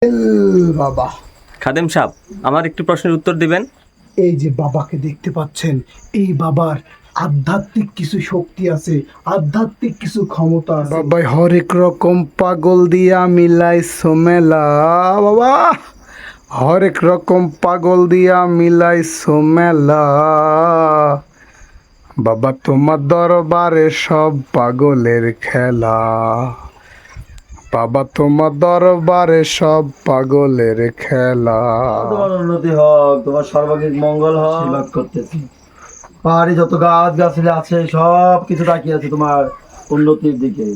বাবা, খাদেম সাহেব, আমার একটু প্রশ্নের উত্তর দিবেন। এই যে বাবাকে দেখতে পাচ্ছেন, এই বাবার আধ্যাত্মিক কিছু শক্তি আছে, আধ্যাত্মিক কিছু ক্ষমতা আছে। বাবাই হরেক রকম পাগল দিয়া মিলাইছো মেলা। বাবা, হরেক রকম পাগল দিয়া মিলাইছো মেলা। বাবা, তোমার দরবারে সব পাগলের খেলা। বাবা, তোমার দরবারে সব পাগলের খেলা। তোমার উন্নতি হোক, তোমার সর্বাঙ্গীন মঙ্গল হোক, আশীর্বাদ করতেছি। পাহাড়ি যত গাছ গাছালি আছে সব কিছু তাকিয়ে আছে তোমার উন্নতির দিকে।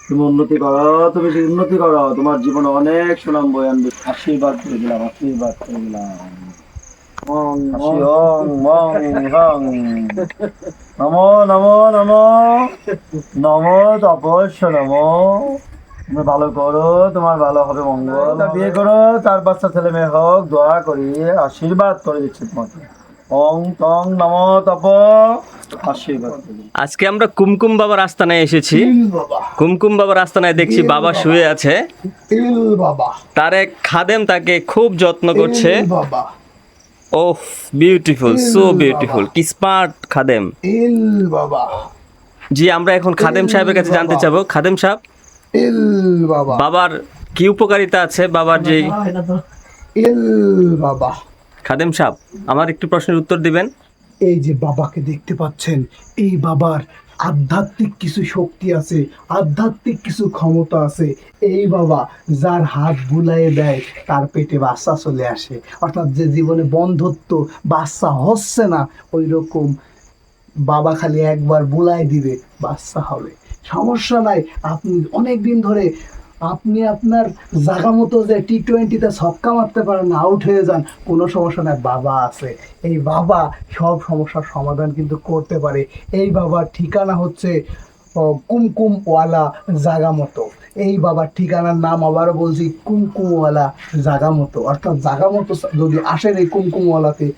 তুমি উন্নতি করো, তুমি যদি উন্নতি করো, তোমার জীবনে অনেক সুনাম বয়ে আনবে। আশীর্বাদ করে দিলাম, আশীর্বাদ করে দিলাম। হাসি ওং মং হং। নমো নমো নমো নমো তপস্য নমো। তুমি ভালো করো, তোমার ভালো হবে মঙ্গল। বিয়ে করো, 4-5টা ছেলে মেয়ে হোক, দোয়া করি, আশীর্বাদ করে দিচ্ছি তোমাকে। ওং তং নমো তপ, আশীর্বাদ করি। আজকে আমরা কুমকুম বাবার আস্তানায় এসেছি। বাবা, কুমকুম বাবার আস্তানায় দেখছি বাবা শুয়ে আছে। বাবা, তার এক খাদেম তাকে খুব যত্ন করছে। বাবা, ওহ, বিউটিফুল, সো বিউটিফুল, কি স্মার্ট খাদেম। বাবা, জি, আমরা এখন খাদেম সাহেবের কাছে জানতে চাবো। খাদেম সাহেব, বাবা, বাবার কি উপকারিতা আছে? বাবার যে বাবা, খাদেম সাহেব, আমার একটু প্রশ্নের উত্তর দিবেন। এই যে বাবাকে দেখতে পাচ্ছেন, এই বাবার আধ্যাত্মিক কিছু শক্তি আছে, আধ্যাত্মিক কিছু ক্ষমতা আছে। এই বাবা যার হাত বুলাইয়ে দেয় তার পেটে বাচ্চা চলে আসে। অর্থাৎ যে জীবনে বন্ধত্ব, বাচ্চা হচ্ছে না, ওই রকম বাবা খালি একবার বুলাই দিবে, বাচ্চা হবে। সমস্যা নাই। আপনি অনেক দিন ধরে আপনি আপনার জায়গা মতো যে টি-20-তে ছক্কা মারতে পারেন না, আউট হয়ে যান, কোনো সমস্যা নাই, বাবা আছে। এই বাবা সব সমস্যার সমাধান কিন্তু করতে পারে। এই বাবার ঠিকানা হচ্ছে কুমকুমওয়ালা জাগা মতো। এই বাবার ঠিকানার নাম আবারও বলছি, কুমকুমওয়ালা জাগা মতো। অর্থাৎ জাগা মতো যদি আসেন এই কুমকুমওয়ালাতে,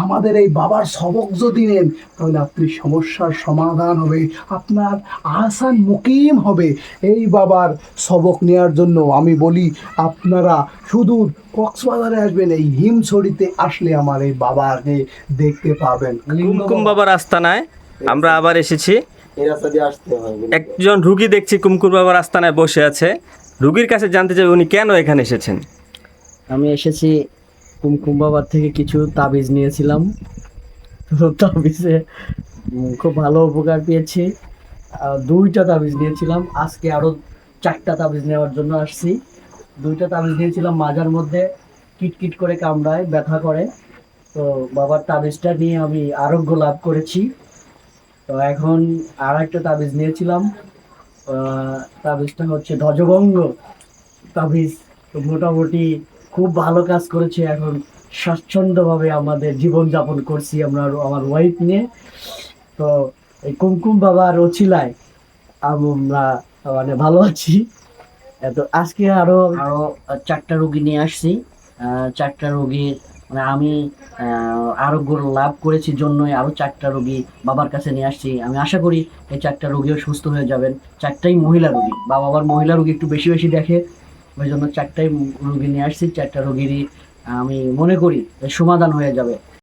আমাদের এই বাবার সবক যদি নেন, তাহলে আপনি সমস্যার সমাধান হবে, আপনার আসান মুকিম হবে। এই বাবার সবক নেওয়ার জন্য আমি বলি, আপনারা সুদূর কক্সবাজারে আসবেন, এই হিমছড়িতে আসলে আমার এই বাবাকে দেখতে পাবেন। কুমকুম বাবার আস্তানায় আমরা আবার এসেছি। এই রাস্তা দিয়ে আসতে হয়। একজন রুগী দেখছি কুমকুম বাবার আস্তানায় বসে আছে। রুগীর কাছে জানতে চাই উনি কেন এখানে এসেছেন। আমি এসেছি কুমকুম বাবার থেকে কিছু তাবিজ নিয়েছিলাম, তো তাবিজে খুব ভালো উপকার পেয়েছি। 2টা তাবিজ নিয়েছিলাম, আজকে আরো 4টা তাবিজ নেওয়ার জন্য আসছি। 2টা তাবিজ নিয়েছিলাম, মাজার মধ্যে কিটকিট করে কামড়ায়, ব্যথা করে। তো বাবার তাবিজটা নিয়ে আমি আরোগ্য লাভ করেছি। তো এখন আর একটা তাবিজ নিয়েছিলাম, তাবিজটা হচ্ছে ধ্বজভঙ্গ তাবিজ। তো মোটামুটি খুব ভালো কাজ করেছে। এখন স্বাচ্ছন্দ্যভাবে আমাদের জীবনযাপন করছি আমরা, আমার ওয়াইফ নিয়ে। তো এই কুমকুম বাবার ওছিলায় আমরা মানে ভালো আছি। তো আজকে আরো আরো 4টা রোগী নিয়ে আসছি। 4টা রোগীর মানে আমি আরোগ্য লাভ করেছি জন্যই আরো 4টা রোগী বাবার কাছে নিয়ে আসছি। আমি আশা করি এই 4টা রোগীও সুস্থ হয়ে যাবেন। 4টাই মহিলা রোগী, বাবার মহিলা রোগী একটু বেশি বেশি দেখে, ওই জন্য 4টাই রোগী নিয়ে আসছি। 4টা রোগীরই আমি মনে করি সমাধান হয়ে যাবে।